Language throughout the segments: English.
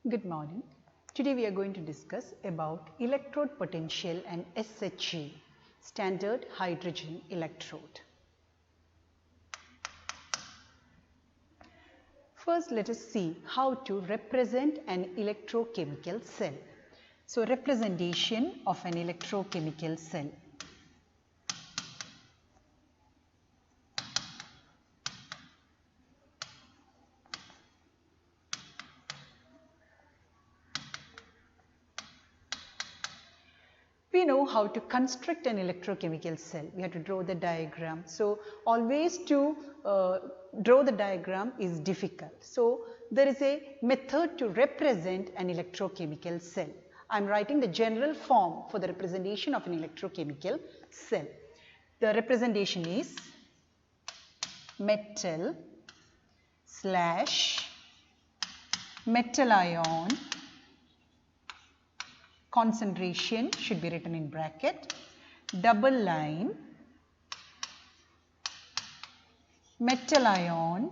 Good morning. Today we are going to discuss about electrode potential and SHE, standard hydrogen electrode. First, let us see how to represent an electrochemical cell. So, representation of an electrochemical cell. We know how to construct an electrochemical cell. We have to draw the diagram. So, always to draw the diagram is difficult. So, there is a method to represent an electrochemical cell. I am writing the general form for the representation of an electrochemical cell. The representation is metal / metal ion concentration should be written in bracket, double line, metal ion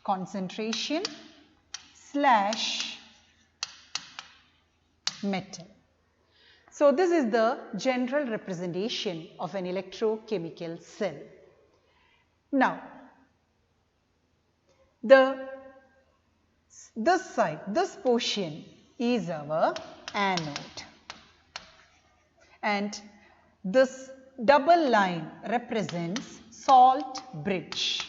concentration / metal. So, this is the general representation of an electrochemical cell. Now, this side, this portion is our anode, and this double line represents salt bridge,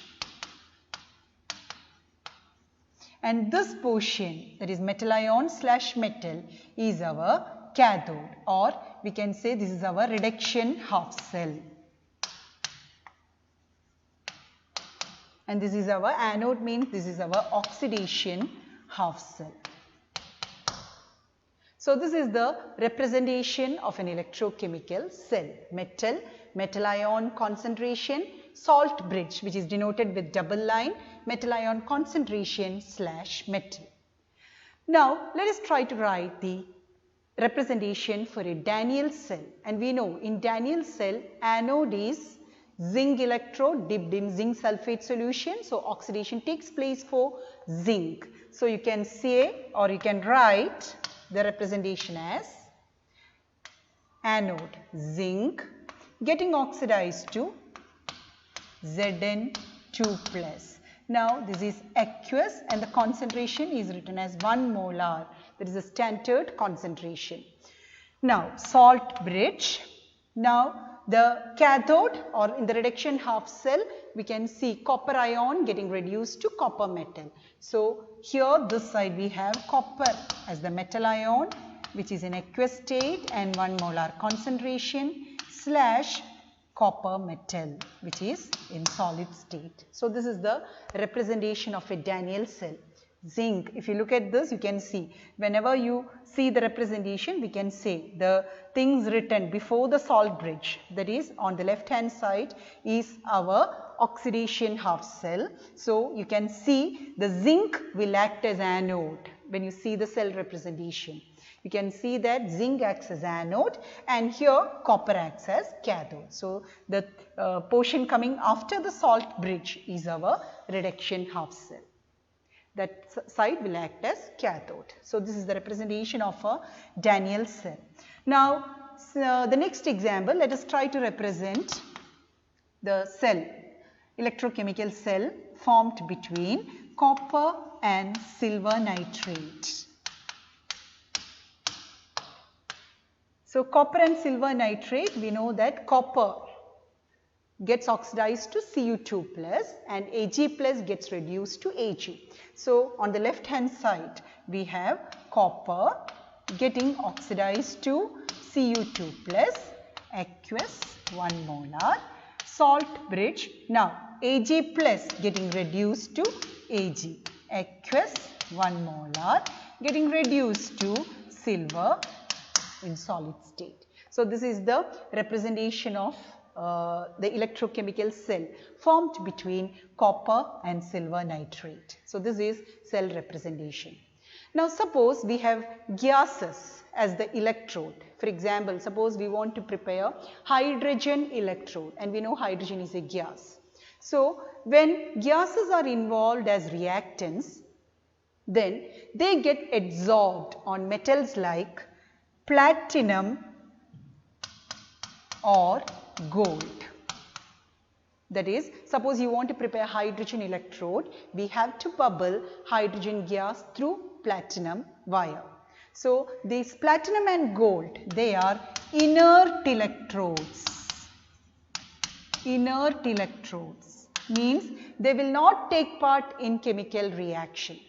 and this portion, that is metal ion / metal, is our cathode, or we can say this is our reduction half cell, and this is our anode, means this is our oxidation half cell. So, this is the representation of an electrochemical cell: metal, metal ion concentration, salt bridge, which is denoted with double line, metal ion concentration / metal. Now, let us try to write the representation for a Daniell cell, and we know in Daniell cell anode is zinc electrode dipped in zinc sulfate solution. So, oxidation takes place for zinc. So, you can say, or you can write the representation as anode zinc getting oxidized to Zn2+. Now, this is aqueous and the concentration is written as 1 molar. That is a standard concentration. Now, salt bridge. Now, the cathode, or in the reduction half cell, we can see copper ion getting reduced to copper metal. So, here this side we have copper as the metal ion, which is in aqueous state and 1 molar concentration / copper metal, which is in solid state. So, this is the representation of a Daniell cell. Zinc, if you look at this, you can see whenever you see the representation, we can say the things written before the salt bridge, that is on the left hand side is our oxidation half cell. So, you can see the zinc will act as anode when you see the cell representation. You can see that zinc acts as anode and here copper acts as cathode. So, the portion coming after the salt bridge is our reduction half cell. That side will act as cathode. So, this is the representation of a Daniell cell. Now, the next example, let us try to represent the cell, electrochemical cell formed between copper and silver nitrate. So, copper and silver nitrate, we know that copper gets oxidized to Cu2+ and Ag+ gets reduced to Ag. So, on the left hand side we have copper getting oxidized to Cu2+, aqueous 1 molar, salt bridge. Now, Ag+ getting reduced to Ag, aqueous 1 molar getting reduced to silver in solid state. So, this is the representation of the electrochemical cell formed between copper and silver nitrate. So, this is cell representation. Now, suppose we have gases as the electrode. For example, suppose we want to prepare hydrogen electrode, and we know hydrogen is a gas. So, when gases are involved as reactants, then they get adsorbed on metals like platinum or gold. That is, suppose you want to prepare hydrogen electrode, we have to bubble hydrogen gas through platinum wire. So, these platinum and gold, they are inert electrodes. Inert electrodes means they will not take part in chemical reaction,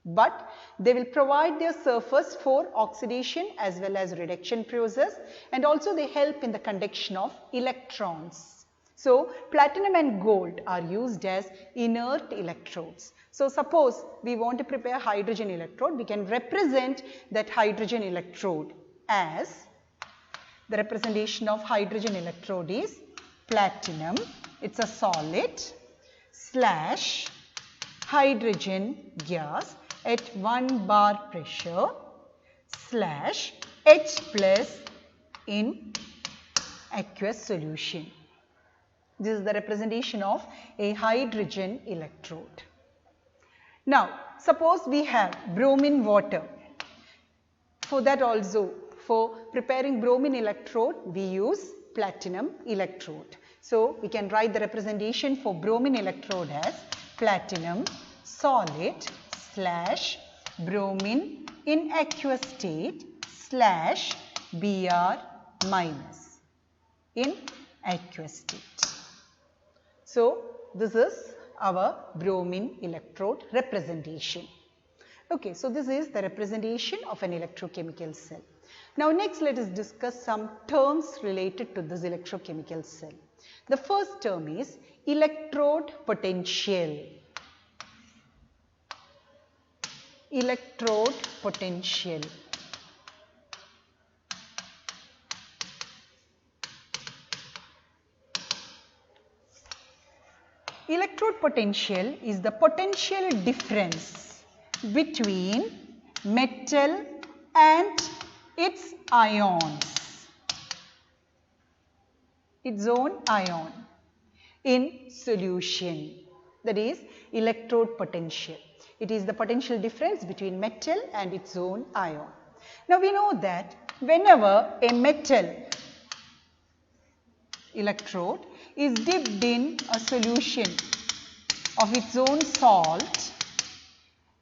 but they will provide their surface for oxidation as well as reduction process, and also they help in the conduction of electrons. So, platinum and gold are used as inert electrodes. So, suppose we want to prepare hydrogen electrode, we can represent that hydrogen electrode as, the representation of hydrogen electrode is platinum, it is a solid, slash hydrogen gas at 1 bar pressure, slash H plus in aqueous solution. This is the representation of a hydrogen electrode. Now, suppose we have bromine water. For that also, for preparing bromine electrode, we use platinum electrode. So, we can write the representation for bromine electrode as platinum solid slash bromine in aqueous state slash Br minus in aqueous state. So, this is our bromine electrode representation. Okay, so this is the representation of an electrochemical cell. Now, next let us discuss some terms related to this electrochemical cell. The first term is electrode potential. Electrode potential. Electrode potential is the potential difference between metal and its ions, its own ion in solution. That is electrode potential. It is the potential difference between metal and its own ion. Now, we know that whenever a metal electrode is dipped in a solution of its own salt,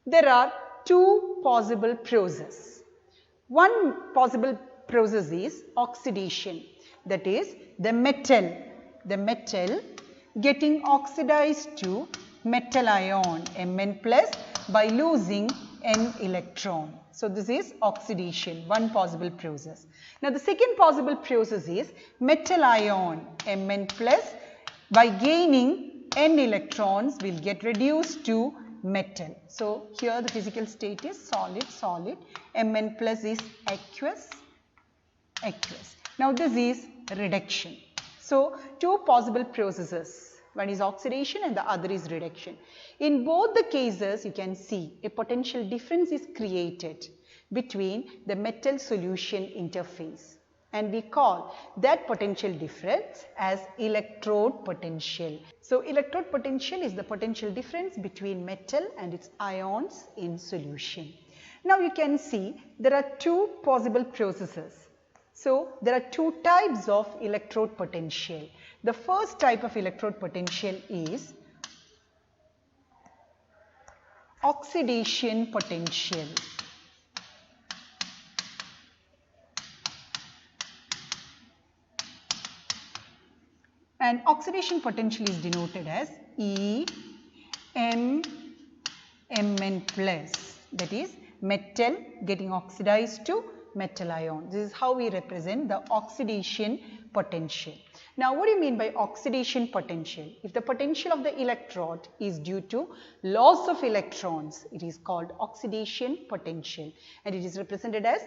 there are two possible processes. One possible process is oxidation, that is the metal getting oxidized to metal ion Mn plus by losing an electron. So, this is oxidation, one possible process. Now, the second possible process is metal ion Mn plus by gaining n electrons will get reduced to metal. So, here the physical state is solid, Mn plus is aqueous. Now, this is reduction. So, two possible processes. One is oxidation and the other is reduction. In both the cases, you can see a potential difference is created between the metal solution interface, and we call that potential difference as electrode potential. So, electrode potential is the potential difference between metal and its ions in solution. Now, you can see there are two possible processes. So, there are two types of electrode potential. The first type of electrode potential is oxidation potential. And oxidation potential is denoted as Mn plus, that is metal getting oxidized to metal ion. This is how we represent the oxidation potential. Now, what do you mean by oxidation potential? If the potential of the electrode is due to loss of electrons, it is called oxidation potential, and it is represented as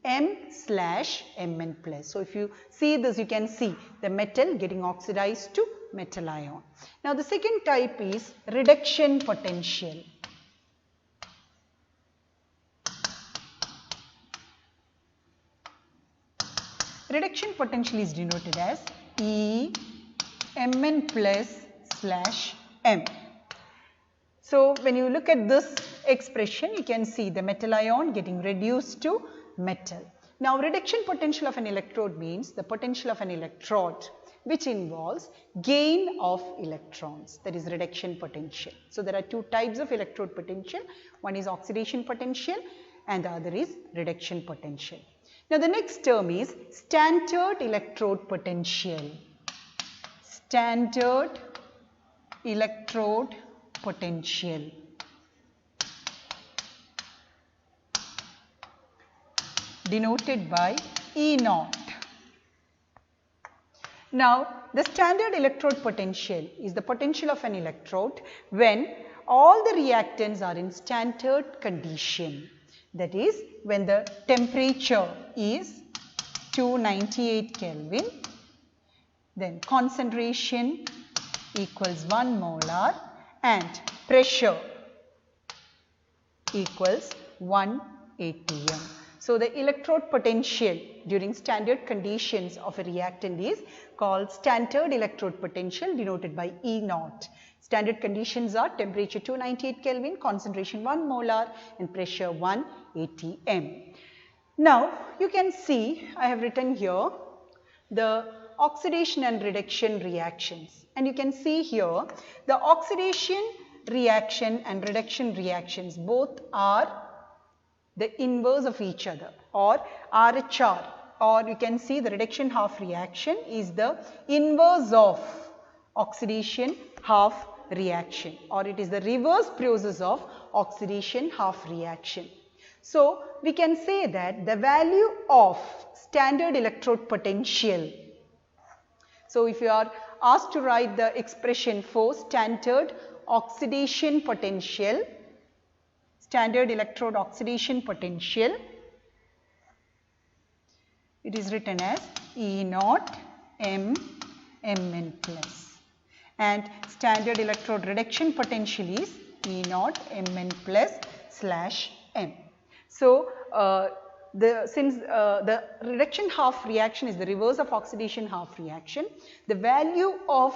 Em/Mn plus. So, if you see this, you can see the metal getting oxidized to metal ion. Now, the second type is reduction potential. Reduction potential is denoted as Mn plus/M. So, when you look at this expression, you can see the metal ion getting reduced to metal. Now, reduction potential of an electrode means the potential of an electrode which involves gain of electrons, that is reduction potential. So, there are two types of electrode potential, one is oxidation potential and the other is reduction potential. Now, the next term is standard electrode potential. Standard electrode potential. Denoted by E0. Now, the standard electrode potential is the potential of an electrode when all the reactants are in standard condition. That is, when the temperature is 298 Kelvin, then concentration equals 1 molar and pressure equals 1 atm. So, the electrode potential during standard conditions of a reactant is called standard electrode potential, denoted by E0. Standard conditions are temperature 298 Kelvin, concentration 1 molar and pressure 1 atm. Now, you can see I have written here the oxidation and reduction reactions, and you can see here the oxidation reaction and reduction reactions both are the inverse of each other, or RHR, or you can see the reduction half reaction is the inverse of oxidation half reaction, or it is the reverse process of oxidation half reaction. So, we can say that the value of standard electrode potential. So, if you are asked to write the expression for standard oxidation potential, standard electrode oxidation potential, it is written as E0 M Mn plus, and standard electrode reduction potential is E0 Mn plus slash M. So, since the reduction half reaction is the reverse of oxidation half reaction, the value of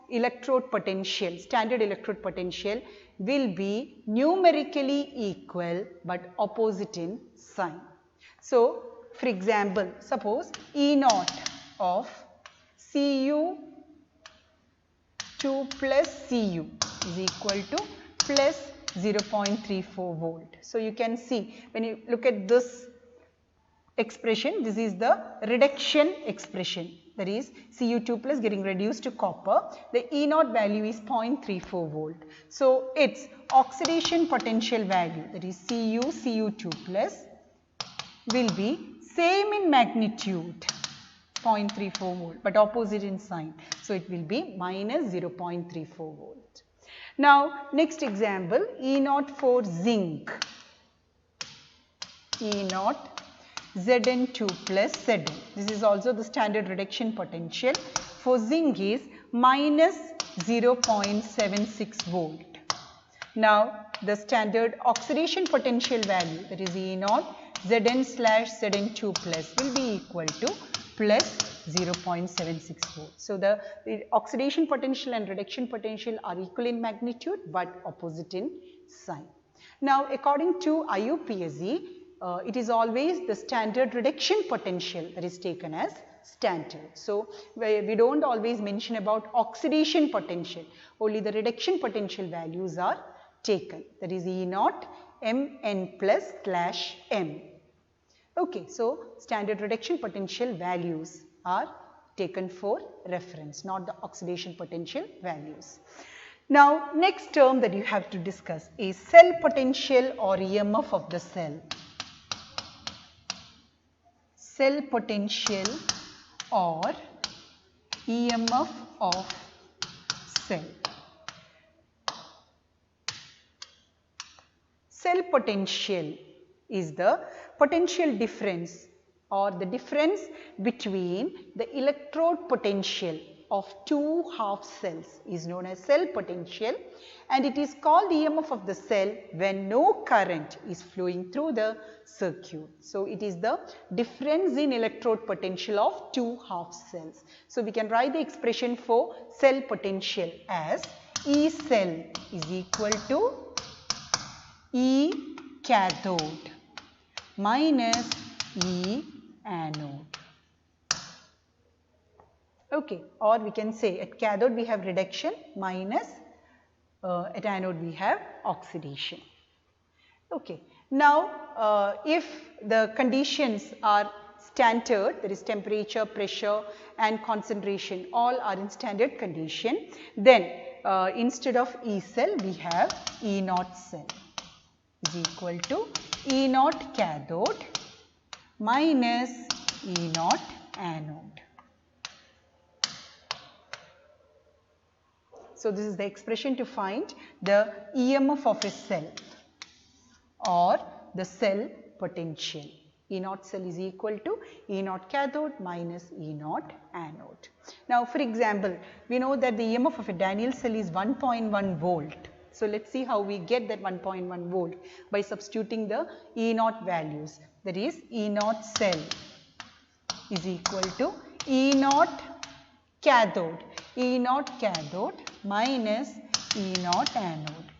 electrode potential, standard electrode potential will be numerically equal but opposite in sign. So, for example, suppose E0 of Cu2 plus Cu is equal to plus 0.34 volt. So, you can see when you look at this expression, this is the reduction expression, that is Cu2 plus getting reduced to copper, the E0 value is 0.34 volt. So, its oxidation potential value, that is Cu2 plus, will be same in magnitude 0.34 volt but opposite in sign. So, it will be minus 0.34 volt. Now, next example, E0 for zinc, E0 Zn2 plus Zn. This is also the standard reduction potential. For zinc is minus 0.76 volt. Now, the standard oxidation potential value, that is E0 Zn slash Zn2 plus, will be equal to plus 0.76 volt. So, the oxidation potential and reduction potential are equal in magnitude but opposite in sign. Now, according to IUPAC, it is always the standard reduction potential that is taken as standard. So, we do not always mention about oxidation potential, only the reduction potential values are taken, that is E0 Mn plus slash M. Okay, so standard reduction potential values are taken for reference, not the oxidation potential values. Now, next term that you have to discuss is cell potential or EMF of the cell. Cell potential or EMF of cell. Cell potential is the potential difference or the difference between the electrode potential of two half cells is known as cell potential, and it is called EMF of the cell when no current is flowing through the circuit. So, it is the difference in electrode potential of two half cells. So, we can write the expression for cell potential as E cell is equal to E cathode minus E anode. Okay, or we can say at cathode we have reduction minus at anode we have oxidation. Okay, now if the conditions are standard, that is temperature, pressure and concentration all are in standard condition, then instead of E cell we have E naught cell is equal to E naught cathode minus E naught anode. So this is the expression to find the EMF of a cell or the cell potential. E naught cell is equal to E naught cathode minus E naught anode. Now for example, we know that the EMF of a Daniell cell is 1.1 volt. So let's see how we get that 1.1 volt by substituting the E naught values. That is E naught cell is equal to E naught cathode minus E naught anode.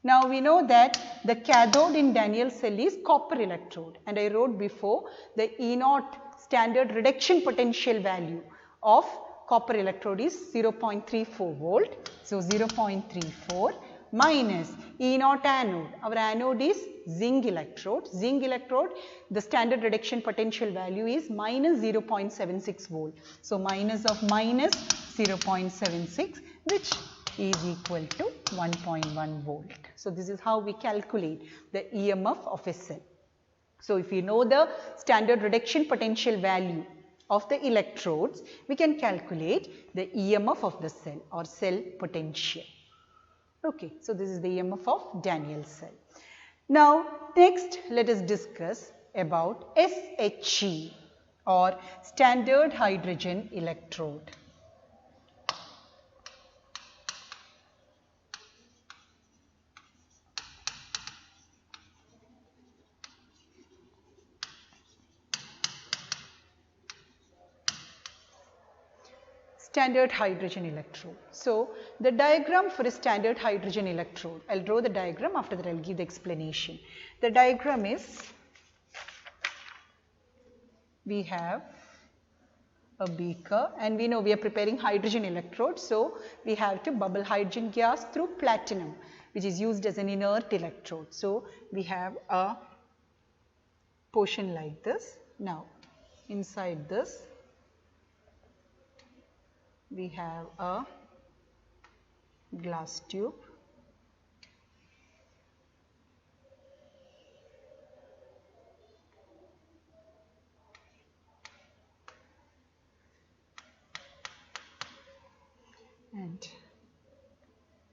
Now we know that the cathode in Daniell cell is copper electrode, and I wrote before the E naught standard reduction potential value of copper electrode is 0.34 volt. So 0.34 minus E naught anode. Our anode is zinc electrode. Zinc electrode, the standard reduction potential value is minus 0.76 volt. So minus of minus 0.76, which is equal to 1.1 volt. So this is how we calculate the EMF of a cell. So if you know the standard reduction potential value of the electrodes, we can calculate the EMF of the cell or cell potential. Okay, so this is the EMF of Daniell cell. Now next let us discuss about SHE or standard hydrogen electrode. Standard hydrogen electrode. So the diagram for a standard hydrogen electrode, I'll draw the diagram, after that I'll give the explanation. The diagram is, we have a beaker and we know we are preparing hydrogen electrode, so we have to bubble hydrogen gas through platinum, which is used as an inert electrode. So we have a portion like this. Now inside this we have a glass tube, and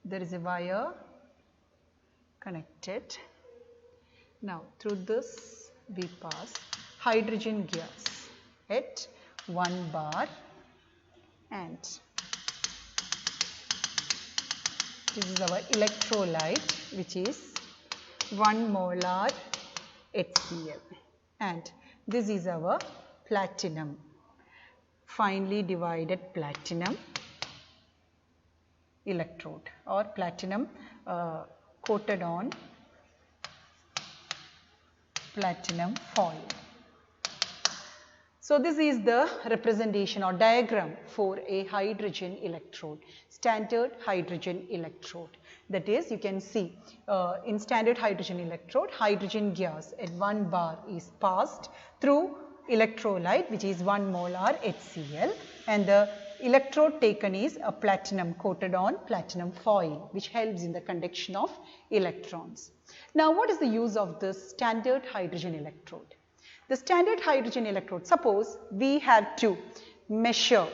there is a wire connected. Now through this we pass hydrogen gas at 1 bar, and this is our electrolyte, which is 1 molar HCl, and this is our platinum, finely divided platinum electrode or platinum coated on platinum foil. So this is the representation or diagram for a hydrogen electrode, standard hydrogen electrode. That is, you can see in standard hydrogen electrode, hydrogen gas at 1 bar is passed through electrolyte, which is 1 molar HCl, and the electrode taken is a platinum coated on platinum foil, which helps in the conduction of electrons. Now what is the use of this standard hydrogen electrode? The standard hydrogen electrode, suppose we have to measure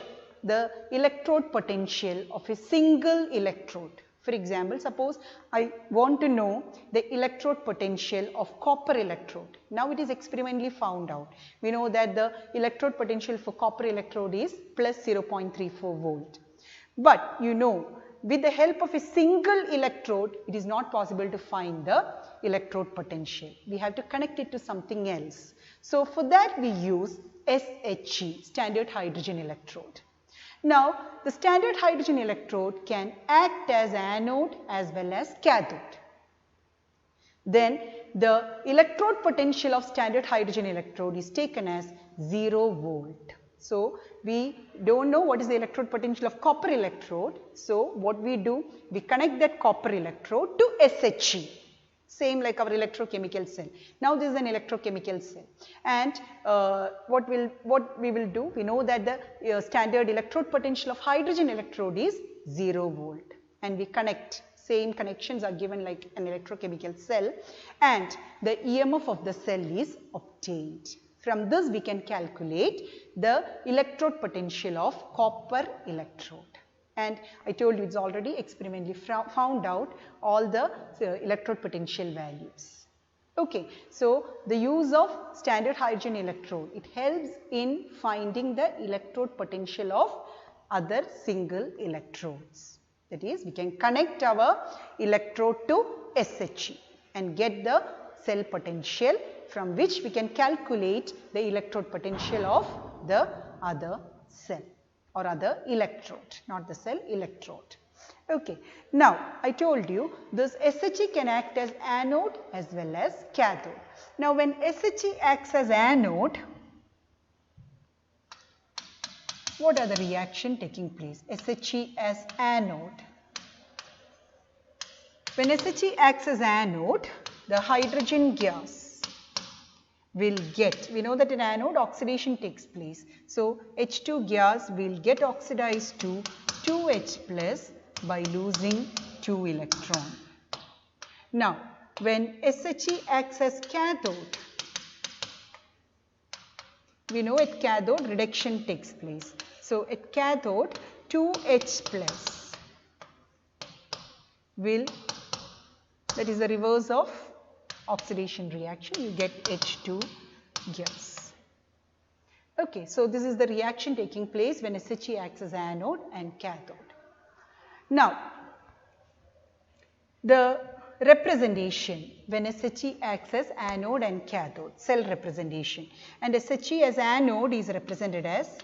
the electrode potential of a single electrode. For example, suppose I want to know the electrode potential of copper electrode. Now it is experimentally found out. We know that the electrode potential for copper electrode is plus 0.34 volt. But you know, with the help of a single electrode, it is not possible to find the electrode potential. We have to connect it to something else. So for that we use SHE, standard hydrogen electrode. Now the standard hydrogen electrode can act as anode as well as cathode. then the electrode potential of standard hydrogen electrode is taken as 0 volt. So, we don't know what is the electrode potential of copper electrode. So, what we do, we connect that copper electrode to SHE, same like our electrochemical cell. Now, this is an electrochemical cell, and what we will do, we know that the standard electrode potential of hydrogen electrode is 0 volt, and we connect, same connections are given like an electrochemical cell, and the EMF of the cell is obtained. From this we can calculate the electrode potential of copper electrode. And I told you it's already experimentally found out all the electrode potential values. Okay, so the use of standard hydrogen electrode, it helps in finding the electrode potential of other single electrodes. That is, we can connect our electrode to SHE and get the cell potential, from which we can calculate the electrode potential of the other cell or other electrode, not the cell, electrode. Okay. Now, I told you this SHE can act as anode as well as cathode. Now, when SHE acts as anode, what are the reaction taking place? SHE as anode. When SHE acts as anode, the hydrogen gas will get, we know that in anode oxidation takes place. So, H2 gas will get oxidized to 2H plus by losing 2 electron. Now, when SHE acts as cathode, we know at cathode reduction takes place. So, at cathode 2H plus will, that is the reverse of oxidation reaction, you get H2 gas. Okay, so this is the reaction taking place when SHE acts as anode and cathode. Now, the representation when SHE acts as anode and cathode, cell representation, and SHE as anode is represented as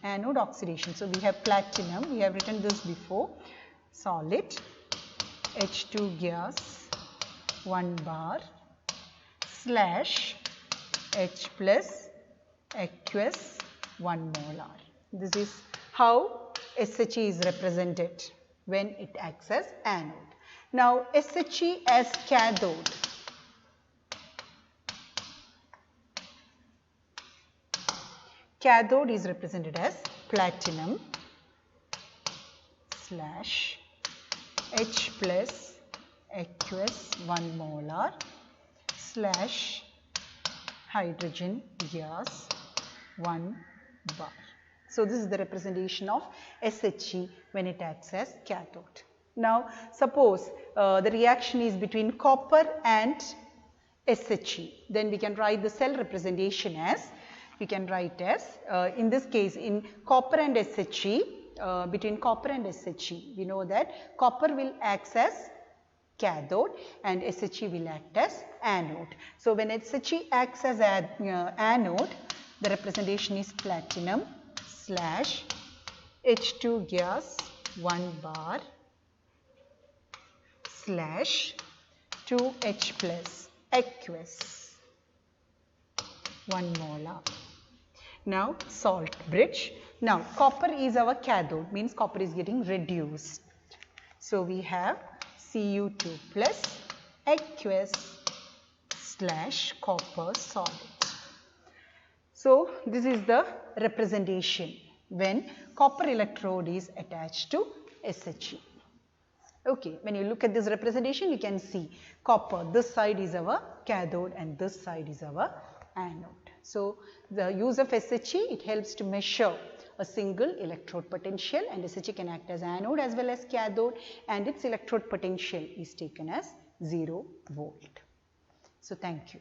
anode oxidation. So, we have platinum, we have written this before, solid, H2 gas 1 bar slash H plus aqueous 1 molar. This is how SHE is represented when it acts as anode. Now, SHE as cathode. Cathode is represented as platinum slash H plus aqueous 1 molar slash hydrogen gas 1 bar. So, this is the representation of SHE when it acts as cathode. Now, suppose the reaction is between copper and SHE, then we can write the cell representation as, we can write as, in this case in copper and SHE, between copper and SHE, we know that copper will act as cathode and SHE will act as anode. So, when SHE acts as anode, the representation is platinum slash H2 gas 1 bar slash 2H plus aqueous 1 molar. Now, salt bridge. Now, copper is our cathode, means copper is getting reduced. So, we have Cu2 plus aqueous slash copper solid. So, this is the representation when copper electrode is attached to SHE. Okay, when you look at this representation, you can see copper, this side is our cathode and this side is our anode. So, the use of SHE, it helps to measure a single electrode potential, and SHE can act as anode as well as cathode, and its electrode potential is taken as 0 volt. So, thank you.